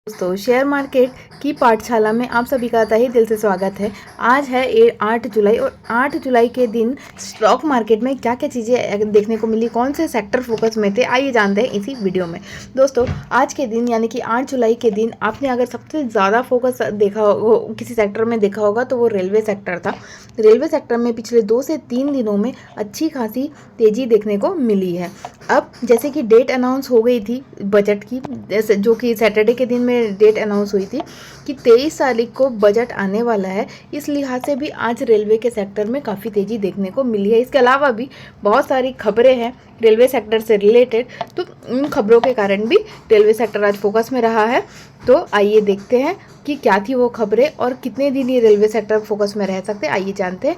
दोस्तों, share market की पाठशाला में आप सभी का तहे दिल से स्वागत है। आज है 8 जुलाई और 8 जुलाई के दिन स्टॉक मार्केट में क्या क्या चीज़ें देखने को मिली, कौन से सेक्टर फोकस में थे, आइए जानते हैं इसी वीडियो में। दोस्तों, आज के दिन यानी कि 8 जुलाई के दिन आपने अगर सबसे ज़्यादा फोकस देखा हो किसी सेक्टर में देखा होगा तो वो रेलवे सेक्टर था। रेलवे सेक्टर में पिछले 2 से 3 दिनों में अच्छी खासी तेज़ी देखने को मिली है। अब जैसे कि डेट अनाउंस हो गई थी बजट की, जैसे जो कि सैटरडे के दिन में डेट अनाउंस हुई थी कि 23 तारीख को बजट आने वाला है, इस लिहाज से भी आज रेलवे के सेक्टर में काफ़ी तेज़ी देखने को मिली है। इसके अलावा भी बहुत सारी खबरें हैं रेलवे सेक्टर से रिलेटेड, तो इन खबरों के कारण भी रेलवे सेक्टर आज फोकस में रहा है। तो आइए देखते हैं कि क्या थी वो खबरें और कितने दिन ये रेलवे सेक्टर फोकस में रह सकते हैं, आइए जानते हैं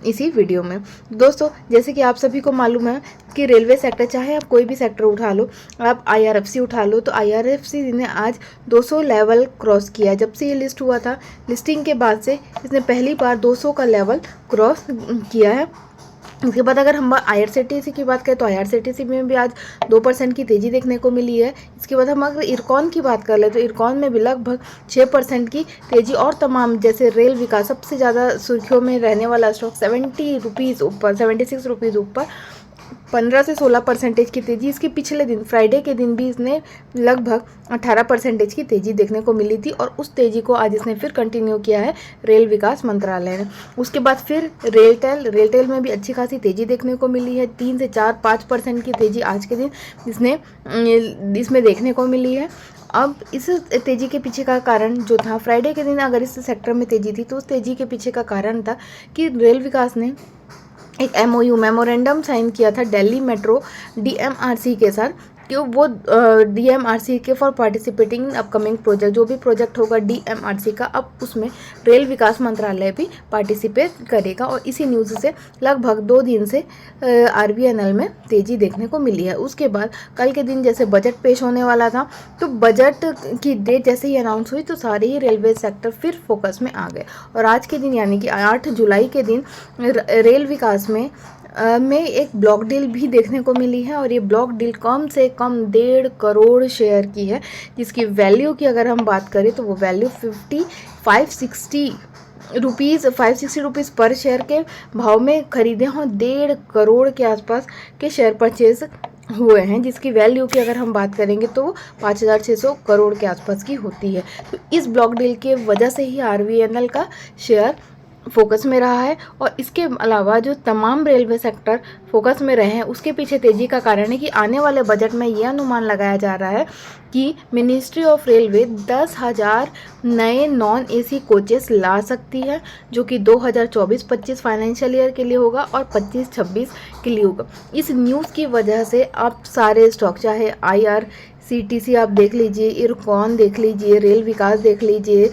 इसी वीडियो में। दोस्तों, जैसे कि आप सभी को मालूम है कि रेलवे सेक्टर, चाहे आप कोई भी सेक्टर उठा लो, आप IRFC उठा लो, तो IRFC ने आज 200 लेवल क्रॉस किया। जब से ये लिस्ट हुआ था, लिस्टिंग के बाद से इसने पहली बार 200 का लेवल क्रॉस किया है। इसके बाद अगर हम IRCTC की बात करें तो IRCTC में भी आज 2% की तेज़ी देखने को मिली है। इसके बाद हम अगर इरकॉन की बात कर ले तो इरकॉन में भी लगभग 6% की तेज़ी, और तमाम जैसे रेल विकास सबसे ज़्यादा सुर्खियों में रहने वाला स्टॉक 70 रुपीज़ ऊपर, 76 रुपीज़ ऊपर 15 से 16% की तेज़ी। इसके पिछले दिन फ्राइडे के दिन भी इसने लगभग 18% की तेज़ी देखने को मिली थी, और उस तेज़ी को आज इसने फिर कंटिन्यू किया है रेल विकास मंत्रालय ने। उसके बाद फिर रेलटेल में भी अच्छी खासी तेज़ी देखने को मिली है। 3 से 4-5% की तेज़ी आज के दिन इसमें देखने को मिली है। अब इस तेज़ी के पीछे का कारण जो था, फ्राइडे के दिन अगर इस सेक्टर में तेज़ी थी तो उस तेज़ी के पीछे का कारण था कि रेल विकास ने एक MOU मेमोरेंडम साइन किया था दिल्ली मेट्रो DMRC के साथ, कि वो DMRC के for participating in upcoming project, जो भी प्रोजेक्ट होगा DMRC का, अब उसमें रेल विकास मंत्रालय भी पार्टिसिपेट करेगा। और इसी न्यूज़ से लगभग 2 दिन से RVNL में तेज़ी देखने को मिली है। उसके बाद कल के दिन जैसे बजट पेश होने वाला था, तो बजट की डेट जैसे ही अनाउंस हुई तो सारे ही रेलवे सेक्टर फिर फोकस में आ गए। और आज के दिन यानी कि 8 जुलाई के दिन रेल विकास में एक ब्लॉक डील भी देखने को मिली है, और ये ब्लॉक डील कम से कम 1.5 करोड़ शेयर की है, जिसकी वैल्यू की अगर हम बात करें तो वो वैल्यू 560 रुपीज़ पर शेयर के भाव में खरीदे हों। 1.5 करोड़ के आसपास के शेयर परचेज हुए हैं, जिसकी वैल्यू की अगर हम बात करेंगे तो 5,600 करोड़ के आसपास की होती है। तो इस ब्लॉक डील के वजह से ही RVNL का शेयर फोकस में रहा है। और इसके अलावा जो तमाम रेलवे सेक्टर फोकस में रहे हैं, उसके पीछे तेज़ी का कारण है कि आने वाले बजट में यह अनुमान लगाया जा रहा है कि मिनिस्ट्री ऑफ रेलवे 10,000 नए नॉन AC कोचेस ला सकती है, जो कि 2024-25 फाइनेंशियल ईयर के लिए होगा और 25-26 के लिए होगा। इस न्यूज़ की वजह से आप सारे स्टॉक, चाहे IRCTC आप देख लीजिए, इरकॉन देख लीजिए, रेल विकास देख लीजिए,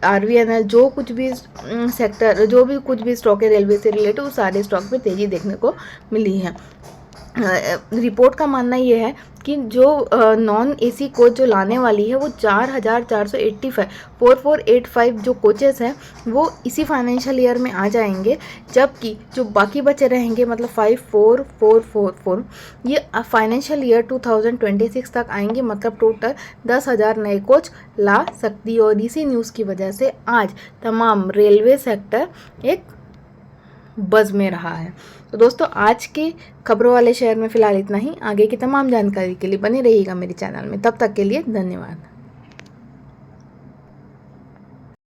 RVNL, जो कुछ भी सेक्टर, जो भी कुछ भी स्टॉक है रेलवे से रिलेटेड, उस सारे स्टॉक में तेज़ी देखने को मिली है। रिपोर्ट का मानना ये है कि जो नॉन AC कोच जो लाने वाली है वो 4485 जो कोचेस हैं वो इसी फाइनेंशियल ईयर में आ जाएंगे, जबकि जो बाकी बचे रहेंगे मतलब 5444 ये फाइनेंशियल ईयर 2026 तक आएंगे, मतलब टोटल 10,000 नए कोच ला सकती है। और इसी न्यूज़ की वजह से आज तमाम रेलवे सेक्टर एक बज़ में रहा है। तो दोस्तों, आज के खबरों वाले शेयर में फ़िलहाल इतना ही। आगे की तमाम जानकारी के लिए बने रहिएगा मेरे चैनल में। तब तक के लिए धन्यवाद।